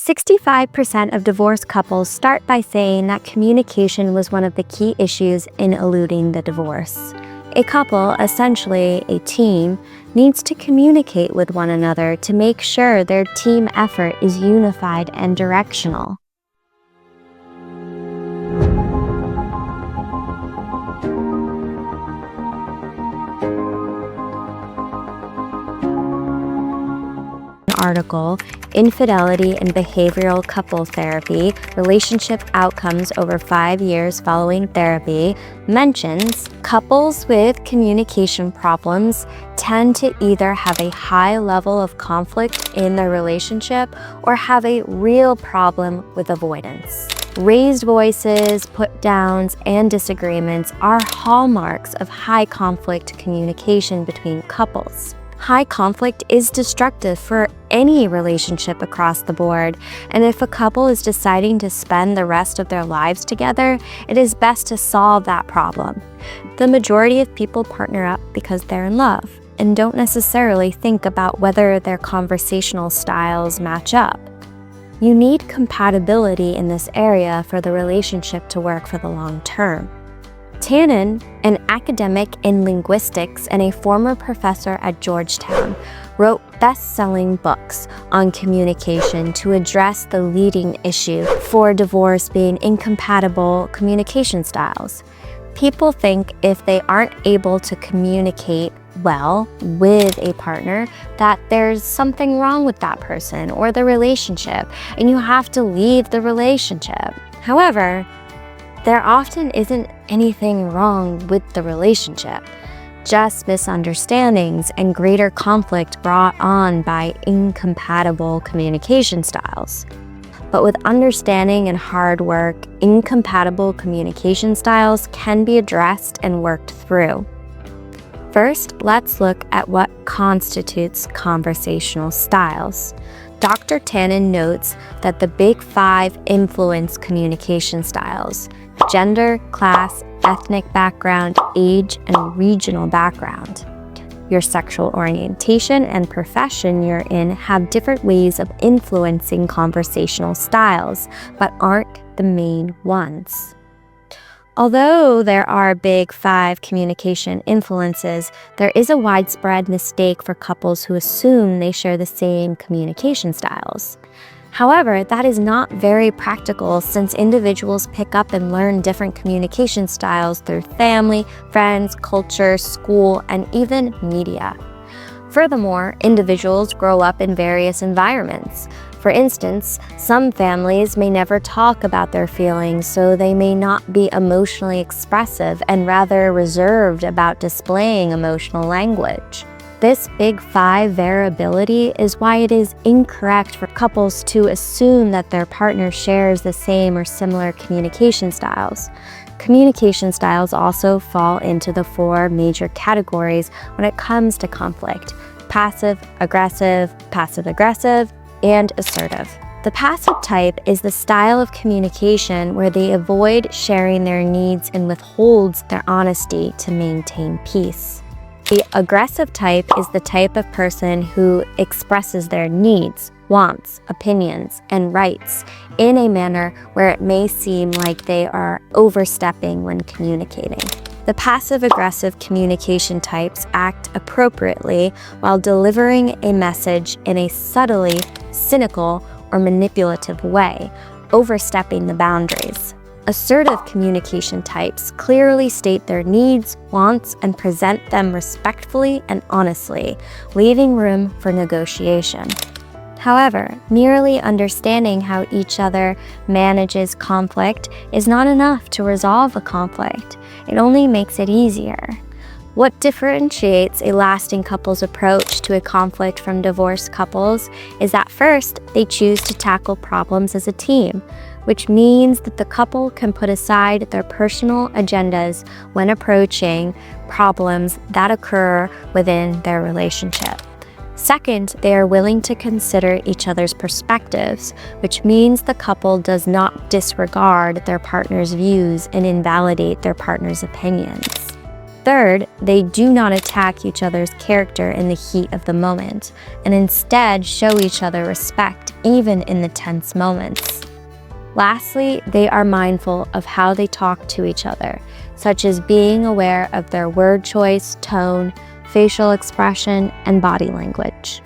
65% of divorced couples start by saying that communication was one of the key issues in eluding the divorce. A couple, essentially a team, needs to communicate with one another to make sure their team effort is unified and directional. Article, Infidelity and Behavioral Couple Therapy, Relationship Outcomes Over 5 Years Following Therapy, mentions couples with communication problems tend to either have a high level of conflict in their relationship or have a real problem with avoidance. Raised voices, put-downs, and disagreements are hallmarks of high conflict communication between couples. High conflict is destructive for any relationship across the board, and if a couple is deciding to spend the rest of their lives together, it is best to solve that problem. The majority of people partner up because they're in love and don't necessarily think about whether their conversational styles match up. You need compatibility in this area for the relationship to work for the long term. Tannen, an academic in linguistics and a former professor at Georgetown, wrote best-selling books on communication to address the leading issue for divorce being incompatible communication styles. People think if they aren't able to communicate well with a partner, that there's something wrong with that person or the relationship, and you have to leave the relationship. However, there often isn't anything wrong with the relationship, just misunderstandings and greater conflict brought on by incompatible communication styles. But with understanding and hard work, incompatible communication styles can be addressed and worked through. First, let's look at what constitutes conversational styles. Dr. Tannen notes that the Big Five influence communication styles: gender, class, ethnic background, age, and regional background. Your sexual orientation and profession you're in have different ways of influencing conversational styles, but aren't the main ones. Although there are Big Five communication influences, there is a widespread mistake for couples who assume they share the same communication styles. However, that is not very practical since individuals pick up and learn different communication styles through family, friends, culture, school, and even media. Furthermore, individuals grow up in various environments. For instance, some families may never talk about their feelings, so they may not be emotionally expressive and rather reserved about displaying emotional language. This Big Five variability is why it is incorrect for couples to assume that their partner shares the same or similar communication styles. Communication styles also fall into the 4 major categories when it comes to conflict: passive, aggressive, and assertive. The passive type is the style of communication where they avoid sharing their needs and withholds their honesty to maintain peace. The aggressive type is the type of person who expresses their needs, wants, opinions, and rights in a manner where it may seem like they are overstepping when communicating. The passive-aggressive communication types act appropriately while delivering a message in a subtly cynical or manipulative way, overstepping the boundaries. Assertive communication types clearly state their needs, wants, and present them respectfully and honestly, leaving room for negotiation. However, merely understanding how each other manages conflict is not enough to resolve a conflict. It only makes it easier. What differentiates a lasting couple's approach to a conflict from divorced couples is that first, they choose to tackle problems as a team, which means that the couple can put aside their personal agendas when approaching problems that occur within their relationship. Second, they are willing to consider each other's perspectives, which means the couple does not disregard their partner's views and invalidate their partner's opinions. Third, they do not attack each other's character in the heat of the moment, and instead show each other respect even in the tense moments. Lastly, they are mindful of how they talk to each other, such as being aware of their word choice, tone, facial expression, and body language.